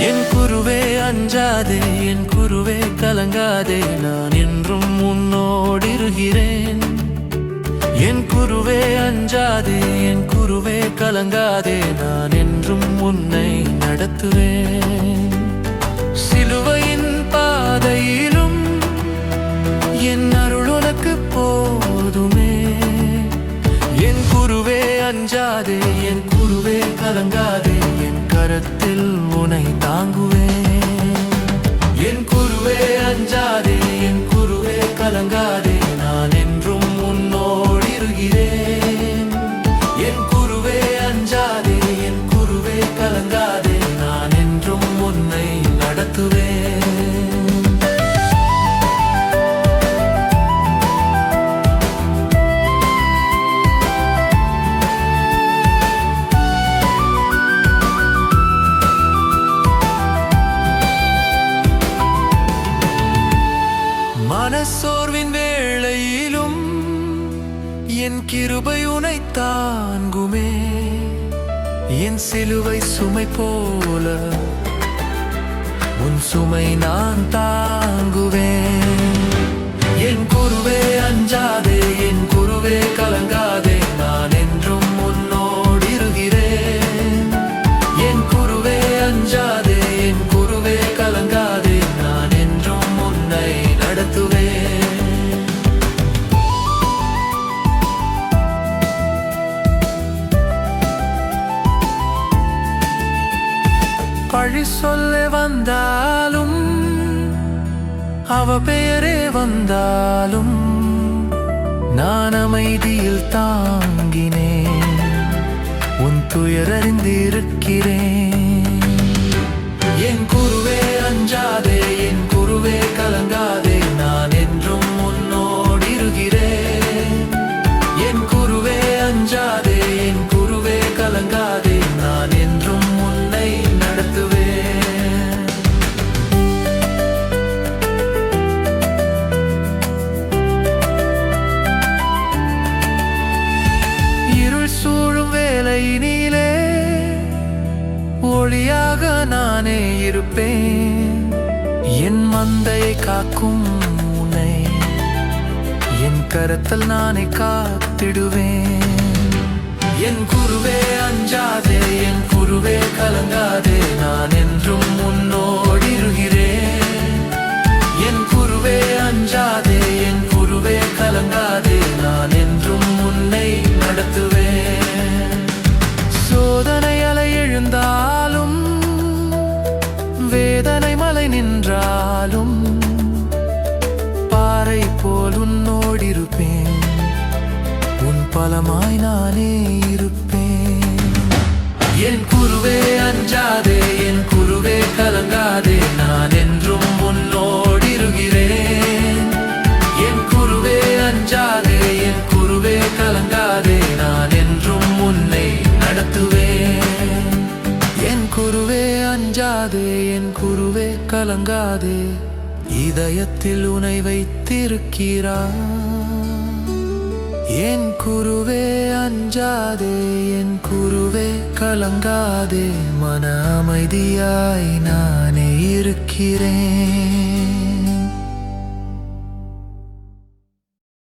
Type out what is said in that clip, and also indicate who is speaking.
Speaker 1: என் குருவே அஞ்சாதே, என் குருவே கலங்காதே, நான் என்றும் உன்னோடிருக்கிறேன். என் குருவே அஞ்சாதே, என் குருவே கலங்காதே, நான் என்றும் உன்னை நடத்துவேன். சிலுவையின் பாதையிலும் என் அருள் உனக்கு போதுமே. என் குருவே அஞ்சாதே, என் குருவே கலங்காதே, என் கரத்தில் உன்னை தாங்குவேன். என் குருவே அஞ்சாதே, என் குருவே கலங்காதே, நான் என்றும் உன்னோடிருக்கிறேன். என் குருவே அஞ்சாதே, என் குருவே கலங்காதே, நான் என்றும் உன்னை நடத்துவேன். மனசோர்வின் வேளையிலும் என் கிருபை உனை தாங்குமே. என் சிலுவை சுமை போல உன் சுமை நான் தாங்குவேன். என் குருவே அஞ்சாதே, என் குருவே கலங்காதே, நான் என்றும் உன்னோடிருக்கிறேன். என் குருவே அஞ்சாதே, என் குருவே கலங்காதே, நான் என்றும் உன்னை நடத்துவேன். பழி சொல்ல வந்தாலும் அவ பெயரே வந்தாலும் நான் அமைதியில் தாங்கினேன். உன் துயரறிந்திருக்கிறேன். என் குருவே அஞ்சாதே, என் குருவே கலங்காதே, நான் என்றும் உன்னோடிருக்கிறேன். என் குருவே அஞ்சாதே, என் குருவே கலங்காதே, நான் என்றும் உன்னை நடத்துவேன். இருள் சூழும் வேளையினிலே ஒளியாக நானே இருப்பேன். என் மந்தையை காக்கும் உன்னை என் கரத்தில் நானே காத்திடுவேன். என் குருவே அஞ்சாதே, என் குருவே கலங்காதே, நான் என்றும் உன்னோடிருக்கிறேன். என் குருவே அஞ்சாதே, என் குருவே கலங்காதே, நான் என்றும் உன்னை நடத்துவேன். சோதனை அலை எழுந்தாலும் வேதனை மலை நின்றாலும் பாறை போல் உன்னோடிருப்பேன். உன் பலமாய் நானே இருப்பேன். என் குருவே அஞ்சாதே, என் குருவே கலங்காதே, நான் என்றும் உன்னோடிருக்கிறேன். என் குருவே அஞ்சாதே, என் குருவே கலங்காதே, நான் என்றும் உன்னை நடத்துவேன். என் குருவே அஞ்சாதே, என் குருவே கலங்காதே, இதயத்தில் உனை வைத்திருக்கிறார். என் குருவே அஞ்சாதே, என் குருவே கலங்காதே, மன அமைதியாய் நானே இருக்கிறேன்.